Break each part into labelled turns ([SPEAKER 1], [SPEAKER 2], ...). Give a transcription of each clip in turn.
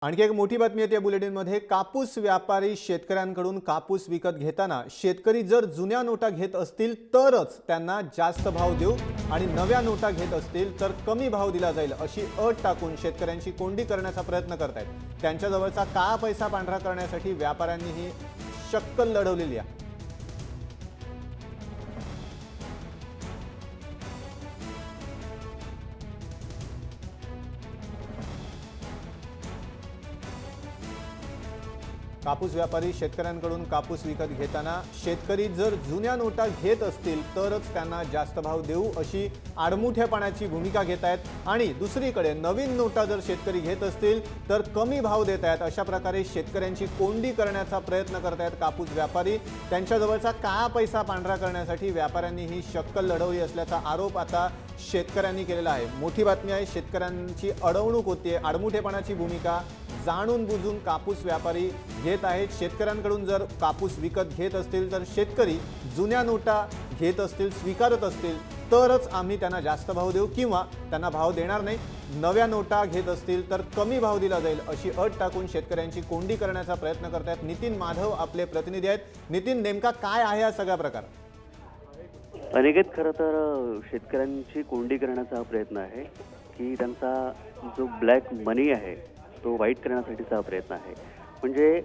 [SPEAKER 1] आणखी एक मोठी बातमी येते या बुलेटिनमध्ये। कापूस व्यापारी शेतकऱ्यांकडून कापूस विकत घेताना शेतकरी जर जुन्या नोटा घेत असतील तरच त्यांना जास्त भाव देऊ आणि नव्या नोटा घेत असतील तर कमी भाव दिला जाईल अशी अट टाकून शेतकऱ्यांची कोंडी करण्याचा प्रयत्न करतायत। त्यांच्याजवळचा काळा पैसा पांढरा करण्यासाठी व्यापाऱ्यांनी ही शक्कल लढवलेली आहे। कापूस व्यापारी शेतकऱ्यांकडून कापूस विकत घेताना शेतकरी जर जुन्या नोटा घेत असतील तरच त्यांना जास्त भाव देऊ अशी आडमुठेपणाची भूमिका घेत आहेत आणि दुसरीकडे नवीन नोटा जर शेतकरी घेत असतील तर कमी भाव देत आहेत। अशा प्रकारे शेतकऱ्यांची कोंडी करण्याचा प्रयत्न करत आहेत कापूस व्यापारी। त्यांच्याजवळचा काळा पैसा पांढरा करण्यासाठी व्यापाऱ्यांनी ही शक्कल लढवली असल्याचा आरोप आता शेतकऱ्यांनी केलेला आहे। मोठी बातमी आहे, शेतकऱ्यांची अडवणूक होते, आडमुठेपणाची भूमिका जाणून बुजून कापूस व्यापारी घेत आहेत। शेतकऱ्यांकडून जर कापूस विकत घेत असतील तर शेतकरी जुन्या नोटा घेत असतील, स्वीकारत असतील तरच आम्ही त्यांना जास्त भाव देऊ किंवा त्यांना भाव देणार नाही। नव्या नोटा घेत असतील तर कमी भाव दिला जाईल अशी अट टाकून शेतकऱ्यांची कोंडी करण्याचा प्रयत्न करत आहेत। नितीन माधव आपले प्रतिनिधी आहेत। नितीन, नेमका काय आहे हा सगळा प्रकार?
[SPEAKER 2] अनिकेत, खरं तर शेतकऱ्यांची कोंडी करण्याचा हा प्रयत्न आहे की त्यांचा जो ब्लॅक मनी आहे तो वाईट करण्यासाठीचा हा प्रयत्न आहे। म्हणजे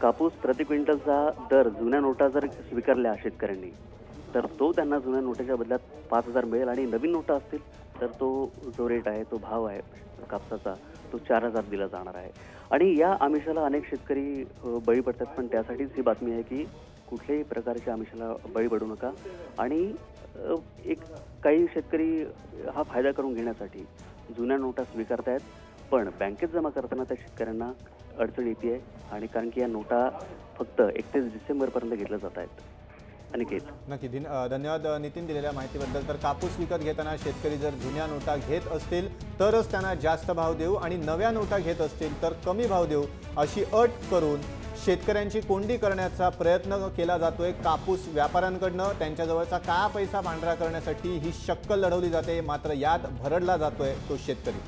[SPEAKER 2] कापूस प्रति क्विंटलचा दर जुन्या नोटा जर स्वीकारल्या शेतकऱ्यांनी तर तो त्यांना जुन्या नोटाच्या बदल्यात 5,000 मिळेल आणि नवीन नोटा असतील तर तो जो रेट आहे, तो भाव आहे कापसाचा, तो 4,000 दिला जाणार आहे। आणि या आमिषाला अनेक शेतकरी बळी पडतात, पण त्यासाठीच ही बातमी आहे की कुठल्याही प्रकारच्या आमिषाला बळी पडू नका। आणि एक काही शेतकरी हा फायदा करून घेण्यासाठी जुन्या नोटा स्वीकारतायत, पण बँकेत जमा करताना त्या शेतकऱ्यांना अडचण येते आहे। आणि कारण की या नोटा फक्त 31 डिसेंबरपर्यंत घेतल्या जात आहेत। अनिकेत,
[SPEAKER 1] नक्की धन्यवाद नितीन दिलेल्या माहितीबद्दल। तर कापूस विकत घेताना शेतकरी जर जुन्या नोटा घेत असतील तरच त्यांना जास्त भाव देऊ आणि नव्या नोटा घेत असतील तर कमी भाव देऊ अशी अट करून शेतकऱ्यांची कोंडी करण्याचा प्रयत्न केला जातोय कापूस व्यापाऱ्यांकडनं। त्यांच्याजवळचा काळा पैसा पांढरा करण्यासाठी ही शक्कल लढवली जाते, मात्र यात भरडला जातोय तो शेतकरी।